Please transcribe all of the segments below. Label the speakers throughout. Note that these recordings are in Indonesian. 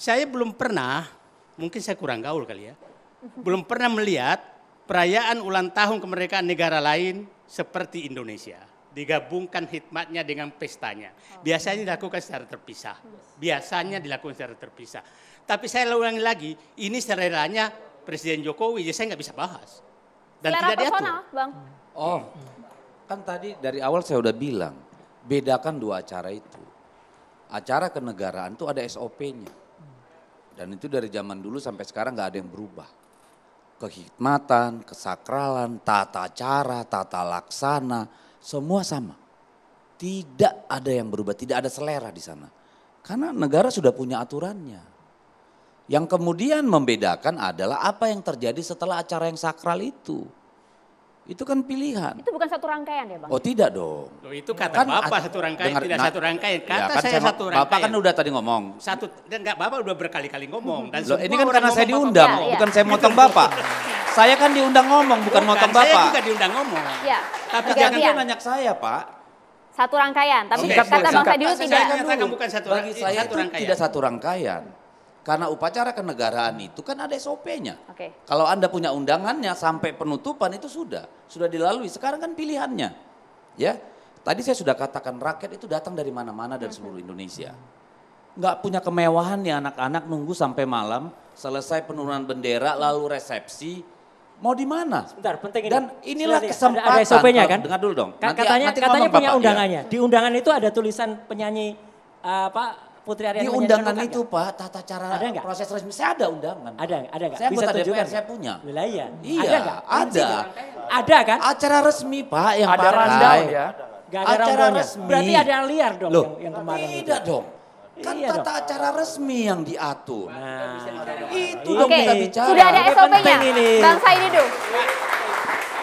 Speaker 1: Saya belum pernah, mungkin saya kurang gaul kali ya, belum pernah melihat perayaan ulang tahun kemerdekaan negara lain seperti Indonesia. Digabungkan hikmatnya dengan pestanya. Biasanya dilakukan secara terpisah. Tapi saya ulangi lagi, ini seleranya Presiden Jokowi, jadi saya nggak bisa bahas. Dan
Speaker 2: Selera
Speaker 1: tidak diatur.
Speaker 2: personal, Bang.
Speaker 3: Oh, kan tadi dari awal saya udah bilang, bedakan dua acara itu. Acara kenegaraan itu ada SOP-nya. Dan itu dari zaman dulu sampai sekarang nggak ada yang berubah. Kehikmatan, kesakralan, tata cara, tata laksana, semua sama. Tidak ada yang berubah, tidak ada selera di sana. Karena negara sudah punya aturannya. Yang kemudian membedakan adalah apa yang terjadi setelah acara yang sakral itu. Itu kan pilihan.
Speaker 2: Itu bukan satu rangkaian ya Bang?
Speaker 3: Oh tidak dong.
Speaker 1: Loh, itu kata Bapak satu rangkaian, tidak satu rangkaian. Kata saya satu rangkaian.
Speaker 3: Bapak kan udah tadi ngomong.
Speaker 1: Dan enggak, Bapak udah berkali-kali ngomong. Dan
Speaker 3: Loh, ini kan
Speaker 1: orang
Speaker 3: karena saya
Speaker 1: ngomong
Speaker 3: diundang,
Speaker 2: Bapak.
Speaker 3: bukan saya motong Bapak. Saya kan diundang ngomong, bukan motong
Speaker 1: Saya
Speaker 3: Bapak.
Speaker 1: juga diundang ngomong.
Speaker 2: Ya.
Speaker 1: Tapi
Speaker 3: Jangan
Speaker 2: Bergantian.
Speaker 3: dia nanya ke saya Pak.
Speaker 2: Satu rangkaian, tapi
Speaker 1: Oke,
Speaker 2: kata Bang Sadilu
Speaker 1: saya
Speaker 2: tidak.
Speaker 1: katakan bukan satu
Speaker 3: Bagi saya
Speaker 1: satu
Speaker 3: itu
Speaker 1: rangkaian.
Speaker 3: tidak satu rangkaian. Karena upacara kenegaraan itu kan ada SOP-nya.
Speaker 2: Oke.
Speaker 3: Kalau Anda punya undangannya sampai penutupan itu sudah dilalui. Sekarang kan pilihannya. Ya. Tadi saya sudah katakan rakyat itu datang dari mana-mana dari seluruh Indonesia. Nggak punya kemewahan nih anak-anak nunggu sampai malam, selesai penurunan bendera lalu resepsi. Mau di mana?
Speaker 4: Sebentar, penting ini.
Speaker 3: Dan inilah
Speaker 4: Sebentar,
Speaker 3: kesempatan.
Speaker 4: ada SOP-nya kan?
Speaker 3: Dengar dulu dong.
Speaker 4: Katanya
Speaker 3: ngomong
Speaker 4: punya
Speaker 3: Bapak,
Speaker 4: undangannya. Di undangan itu ada tulisan penyanyi Putri Aryani.
Speaker 3: Di
Speaker 4: menyanyikan
Speaker 3: undangan
Speaker 4: bukan
Speaker 3: itu
Speaker 4: nggak?
Speaker 3: Pak, tata cara
Speaker 4: Ada nggak?
Speaker 3: proses resmi. Saya ada undangan.
Speaker 4: Ada nggak?
Speaker 3: Saya
Speaker 4: Bisa
Speaker 3: anggota
Speaker 4: tunjukkan
Speaker 3: DPR,
Speaker 4: nggak?
Speaker 3: saya punya.
Speaker 4: Lah iya.
Speaker 3: Iya,
Speaker 4: Ada nggak?
Speaker 3: ada.
Speaker 4: Ada kan?
Speaker 3: Acara resmi Pak yang
Speaker 5: Ada
Speaker 3: pakai.
Speaker 5: rundown ya.
Speaker 4: Gak ada
Speaker 3: Acara
Speaker 4: rundownnya.
Speaker 3: resmi.
Speaker 4: Berarti ada yang liar dong
Speaker 3: Loh,
Speaker 4: yang kemarin itu.
Speaker 3: tidak dong. Kan
Speaker 4: Iya
Speaker 3: tata acara resmi yang diatur.
Speaker 4: Nah,
Speaker 3: Itu
Speaker 4: Oke,
Speaker 3: dong
Speaker 2: Oke,
Speaker 3: kita bicara.
Speaker 2: sudah ada
Speaker 4: Ini
Speaker 2: SOP-nya.
Speaker 4: penting ini.
Speaker 2: Bang Saididu.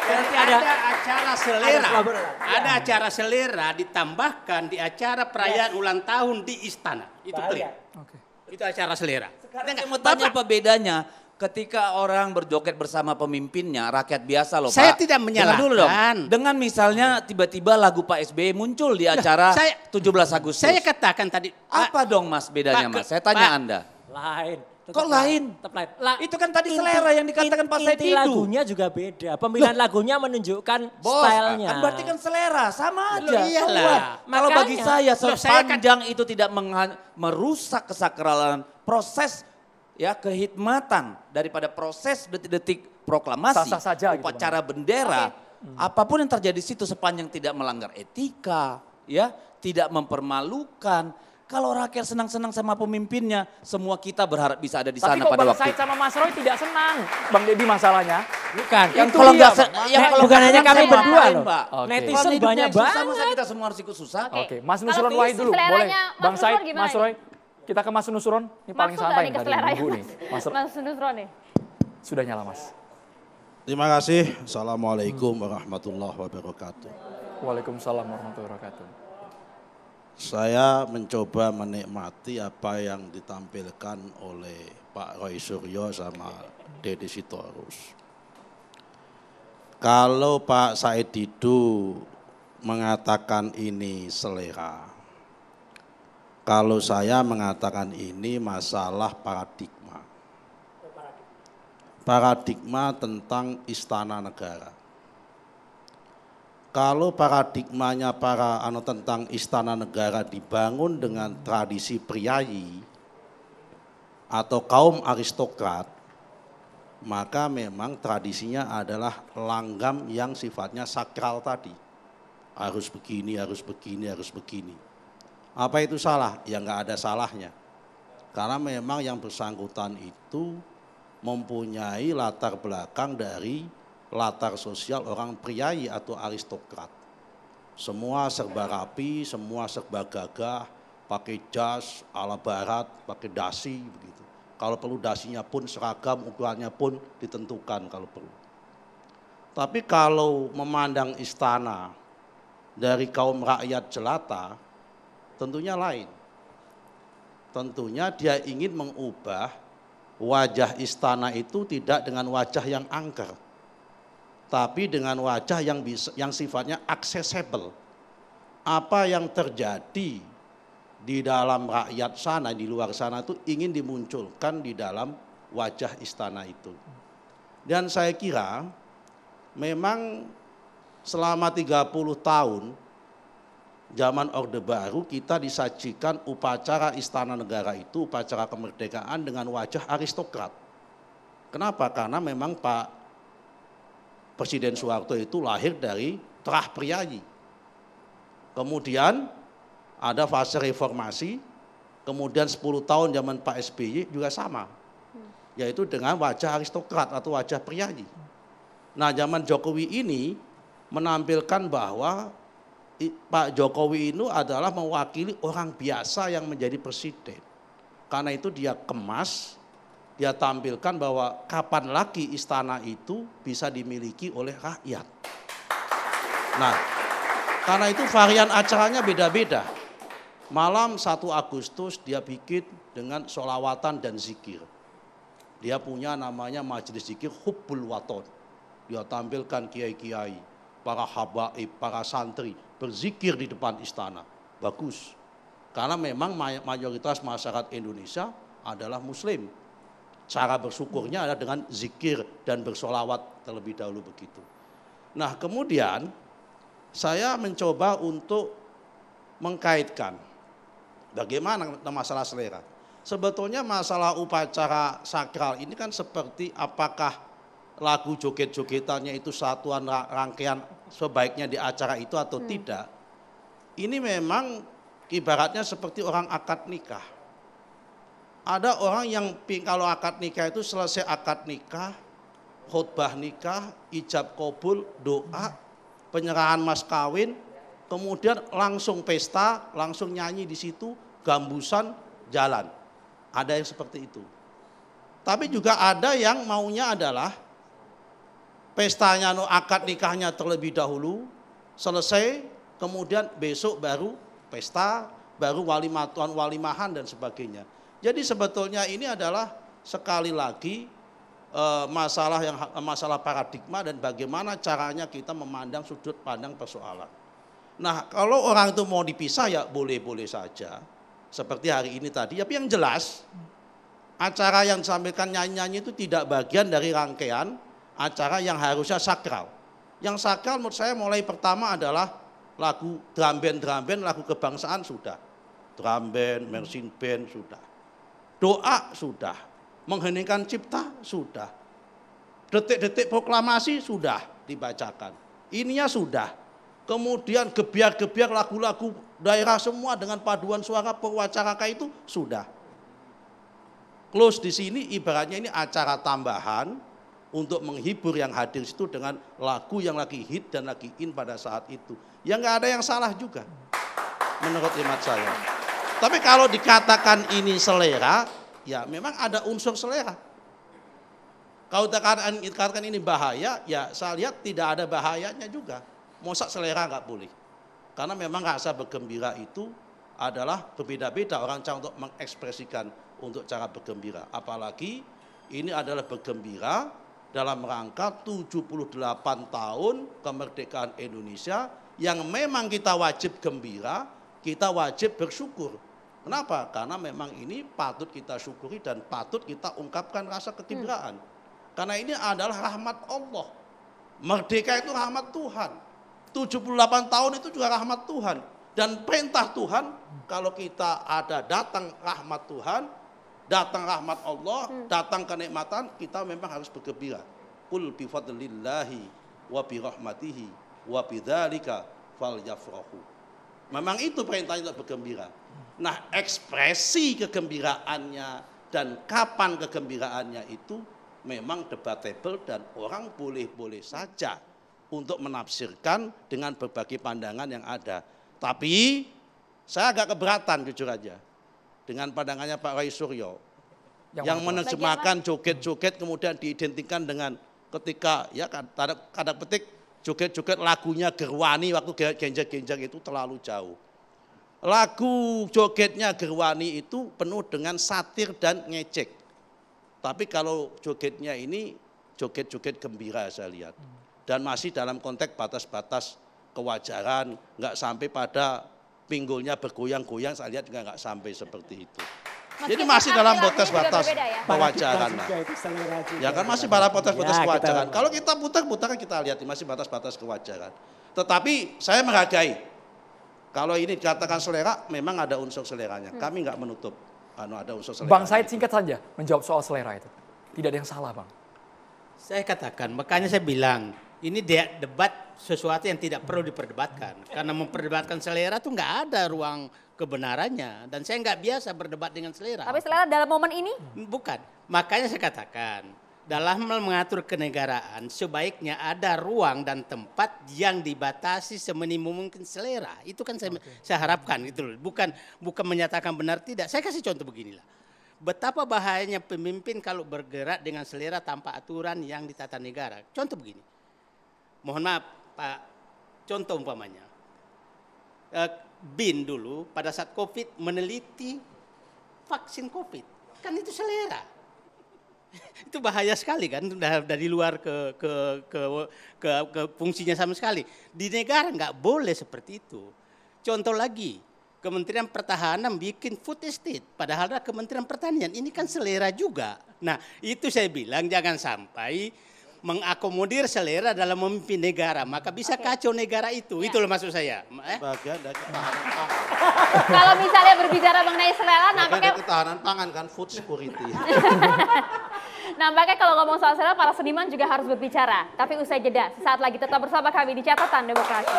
Speaker 1: Berarti
Speaker 4: ada
Speaker 1: acara selera.
Speaker 4: kolaborasi.
Speaker 1: Ada acara selera ditambahkan di acara perayaan ulang tahun di istana. Itu clear. Itu acara selera.
Speaker 3: Sekarang saya mau tanya apa bedanya ketika orang berjoget bersama pemimpinnya, rakyat biasa loh Pak.
Speaker 1: Saya tidak
Speaker 3: Dengar dulu dong.
Speaker 1: menyalahkan.
Speaker 3: Dengan misalnya tiba-tiba lagu Pak SBY muncul di acara
Speaker 1: saya-
Speaker 3: 17 Agustus.
Speaker 1: Saya katakan tadi.
Speaker 3: Apa dong Mas bedanya
Speaker 1: Pak,
Speaker 3: Mas? Saya tanya
Speaker 1: Pak.
Speaker 3: Anda.
Speaker 4: lain.
Speaker 3: Kok lain?
Speaker 4: Tetap lain.
Speaker 3: Itu kan tadi selera yang dikatakan Pak
Speaker 4: Inti
Speaker 3: Saididu.
Speaker 4: lagunya juga beda. Pemilihan lagunya menunjukkan
Speaker 3: Bos,
Speaker 4: stylenya.
Speaker 3: kan berarti kan selera, sama aja.
Speaker 1: Loh, iyalah.
Speaker 3: Kuat. Kalau
Speaker 4: Makanya.
Speaker 3: bagi saya
Speaker 1: Loh, saya kan-
Speaker 3: sepanjang itu tidak merusak kesakralan proses ya kehikmatan daripada proses detik-detik proklamasi,
Speaker 5: Sah-sah saja gitu,
Speaker 3: upacara bendera, apapun yang terjadi di situ sepanjang tidak melanggar etika, ya, tidak mempermalukan. Kalau rakyat senang-senang sama pemimpinnya, semua kita berharap bisa ada di
Speaker 5: Tapi
Speaker 3: sana
Speaker 5: kok
Speaker 3: pada
Speaker 5: Bang
Speaker 3: waktu
Speaker 5: Said sama Mas Roy tidak senang. Bang Deddy masalahnya.
Speaker 4: Bukan.
Speaker 3: Yang
Speaker 5: Itu
Speaker 3: kalau
Speaker 5: dia,
Speaker 3: nggak
Speaker 5: Bang.
Speaker 4: bukan hanya kami
Speaker 3: saya
Speaker 4: berdua
Speaker 3: main,
Speaker 4: loh.
Speaker 3: Pak.
Speaker 5: Oke.
Speaker 4: Netizen
Speaker 3: Kalau hidupnya
Speaker 4: banyak
Speaker 3: yang susah,
Speaker 4: banget.
Speaker 3: masa kita semua harus ikut susah?
Speaker 5: Oke, Mas
Speaker 2: Kalau
Speaker 5: Nusron Wahid dulu, boleh.
Speaker 2: seleranya Mas
Speaker 5: Bang Said,
Speaker 2: Nusron gimana
Speaker 5: Mas
Speaker 2: nih?
Speaker 5: Roy, kita ke Mas Nusron. Ini paling
Speaker 2: Maksud
Speaker 5: santai
Speaker 2: nih ke
Speaker 5: dari
Speaker 2: selera
Speaker 5: Minggu nih.
Speaker 2: Mas Nusron nih.
Speaker 5: Sudah nyala Mas.
Speaker 6: Terima kasih. Assalamualaikum warahmatullahi wabarakatuh.
Speaker 5: Waalaikumsalam warahmatullahi wabarakatuh.
Speaker 6: Saya mencoba menikmati apa yang ditampilkan oleh Pak Roy Suryo sama Deddy Sitorus. Kalau Pak Saididu mengatakan ini selera, kalau saya mengatakan ini masalah paradigma. Paradigma tentang istana negara. Kalau paradigmanya tentang istana negara dibangun dengan tradisi priayi atau kaum aristokrat, maka memang tradisinya adalah langgam yang sifatnya sakral tadi. Harus begini, harus begini, harus begini. Apa itu salah? Ya nggak ada salahnya. Karena memang yang bersangkutan itu mempunyai latar belakang dari latar sosial orang priayi atau aristokrat. Semua serba rapi, semua serba gagah, pakai jas ala barat, pakai dasi begitu. Kalau perlu dasinya pun seragam, ukurannya pun ditentukan kalau perlu. Tapi kalau memandang istana dari kaum rakyat jelata, tentunya lain. Tentunya dia ingin mengubah wajah istana itu tidak dengan wajah yang angker, tapi dengan wajah yang sifatnya aksesibel. Apa yang terjadi di dalam rakyat sana, di luar sana itu ingin dimunculkan di dalam wajah istana itu. Dan saya kira memang selama 30 tahun zaman Orde Baru kita disajikan upacara istana negara itu, upacara kemerdekaan dengan wajah aristokrat. Kenapa? Karena memang Pak Presiden Soeharto itu lahir dari terah priayi. Kemudian ada fase reformasi, kemudian 10 tahun zaman Pak SBY juga sama. Yaitu dengan wajah aristokrat atau wajah priayi. Nah, zaman Jokowi ini menampilkan bahwa Pak Jokowi itu adalah mewakili orang biasa yang menjadi presiden. Karena itu dia kemas, dia tampilkan bahwa kapan lagi istana itu bisa dimiliki oleh rakyat. Nah, karena itu varian acaranya beda-beda. Malam 1 Agustus dia bikin dengan sholawatan dan zikir. Dia punya namanya majelis zikir Hubbul Waton. Dia tampilkan kiai-kiai, para habaib, para santri berzikir di depan istana. Bagus. Karena memang mayoritas masyarakat Indonesia adalah muslim. Cara bersyukurnya adalah dengan zikir dan bersolawat terlebih dahulu begitu. Nah, kemudian saya mencoba untuk mengkaitkan bagaimana masalah selera. Sebetulnya masalah upacara sakral ini kan seperti apakah lagu joget-jogetannya itu satuan rangkaian sebaiknya di acara itu atau tidak. Ini memang ibaratnya seperti orang akad nikah. Ada orang yang kalau akad nikah itu selesai akad nikah, khutbah nikah, ijab kabul, doa, penyerahan mas kawin, kemudian langsung pesta, langsung nyanyi di situ, gambusan, jalan. Ada yang seperti itu. Tapi juga ada yang maunya adalah pestanya akad nikahnya terlebih dahulu, selesai, kemudian besok baru pesta, baru walimatuan, walimahan dan sebagainya. Jadi sebetulnya ini adalah sekali lagi masalah paradigma dan bagaimana caranya kita memandang sudut pandang persoalan. Nah, kalau orang itu mau dipisah ya boleh-boleh saja. Seperti hari ini tadi, tapi yang jelas acara yang disampaikan nyanyi-nyanyi itu tidak bagian dari rangkaian acara yang harusnya sakral. Yang sakral menurut saya mulai pertama adalah lagu drum band, lagu kebangsaan sudah. Drum band, marching band sudah. Doa sudah. Mengheningkan cipta sudah. Detik-detik proklamasi sudah dibacakan. Ininya sudah. Kemudian gebiar-gebiar lagu-lagu daerah semua dengan paduan suara perwacaraka itu sudah. Close di sini ibaratnya ini acara tambahan untuk menghibur yang hadir situ dengan lagu yang lagi hit dan lagi in pada saat itu. Ya nggak ada yang salah juga menurut hemat saya. Tapi kalau dikatakan ini selera, ya memang ada unsur selera. Kalau dikatakan ini bahaya, ya saya lihat tidak ada bahayanya juga. Masa selera nggak boleh. Karena memang rasa bergembira itu adalah berbeda-beda orang cara untuk mengekspresikan untuk cara bergembira. Apalagi ini adalah bergembira dalam rangka 78 tahun kemerdekaan Indonesia yang memang kita wajib gembira, kita wajib bersyukur. Kenapa? Karena memang ini patut kita syukuri dan patut kita ungkapkan rasa kegembiraan. Karena ini adalah rahmat Allah. Merdeka itu rahmat Tuhan. 78 tahun itu juga rahmat Tuhan. Dan perintah Tuhan, kalau kita ada datang rahmat Tuhan, datang rahmat Allah, datang kenikmatan, kita memang harus bergembira. Qul bi fadlillahi wa bi rahmatihi wa bidzalika falyafrahu. Memang itu perintahnya untuk bergembira. Nah, ekspresi kegembiraannya dan kapan kegembiraannya itu memang debatable dan orang boleh-boleh saja untuk menafsirkan dengan berbagai pandangan yang ada. Tapi saya agak keberatan jujur aja dengan pandangannya Pak Roy Suryo yang menerjemahkan joget-joget kemudian diidentikan dengan ketika ya kadang petik joget-joget lagunya Gerwani waktu genjang-genjang itu terlalu jauh. Lagu jogetnya Gerwani itu penuh dengan satir dan ngecek. Tapi kalau jogetnya ini joget-joget gembira saya lihat. Dan masih dalam konteks batas-batas kewajaran, nggak sampai pada pinggulnya bergoyang-goyang, saya lihat juga nggak sampai seperti itu.
Speaker 2: Meskipun
Speaker 6: Jadi masih dalam
Speaker 2: arti lagunya
Speaker 6: batas-batas
Speaker 2: juga berbeda ya?
Speaker 6: kewajaran.
Speaker 4: Juga itu selera juga.
Speaker 6: Ya kan masih pada batas-batas
Speaker 4: Ya, kita-
Speaker 6: kewajaran. Kalau kita putar-putar kan kita lihat masih batas-batas kewajaran. Tetapi saya menghargai. Kalau ini dikatakan selera, memang ada unsur seleranya. Kami nggak menutup ada unsur selera.
Speaker 5: Bang Said singkat saja menjawab soal selera itu. Tidak ada yang salah, Bang.
Speaker 1: Saya katakan, makanya saya bilang, ini debat sesuatu yang tidak perlu diperdebatkan. Karena memperdebatkan selera tuh nggak ada ruang kebenarannya. Dan saya nggak biasa berdebat dengan selera.
Speaker 2: Tapi selera dalam momen ini?
Speaker 1: Bukan. Makanya saya katakan, dalam mengatur kenegaraan sebaiknya ada ruang dan tempat yang dibatasi seminimum mungkin selera. Itu kan saya harapkan gitu loh. Bukan menyatakan benar tidak. Saya kasih contoh beginilah. Betapa bahayanya pemimpin kalau bergerak dengan selera tanpa aturan yang ditata negara. Contoh begini. Mohon maaf Pak, contoh umpamanya. BIN dulu pada saat COVID meneliti vaksin COVID. Kan itu selera. Itu bahaya sekali kan, dari luar ke fungsinya sama sekali. Di negara nggak boleh seperti itu. Contoh lagi, Kementerian Pertahanan bikin food estate, padahal ada Kementerian Pertanian. Ini kan selera juga. Nah itu saya bilang jangan sampai mengakomodir selera dalam memimpin negara, maka bisa kacau negara itu.
Speaker 2: Ya.
Speaker 1: Itu loh maksud saya.
Speaker 6: Bagian dari ketahanan pangan.
Speaker 2: Kalau misalnya berbicara mengenai selera,
Speaker 6: Bagian
Speaker 2: nampaknya
Speaker 6: dari ketahanan pangan kan food security.
Speaker 2: nampaknya kalau ngomong soal selera, para seniman juga harus berbicara. Tapi usai jeda, sesaat lagi tetap bersama kami di Catatan Demokrasi.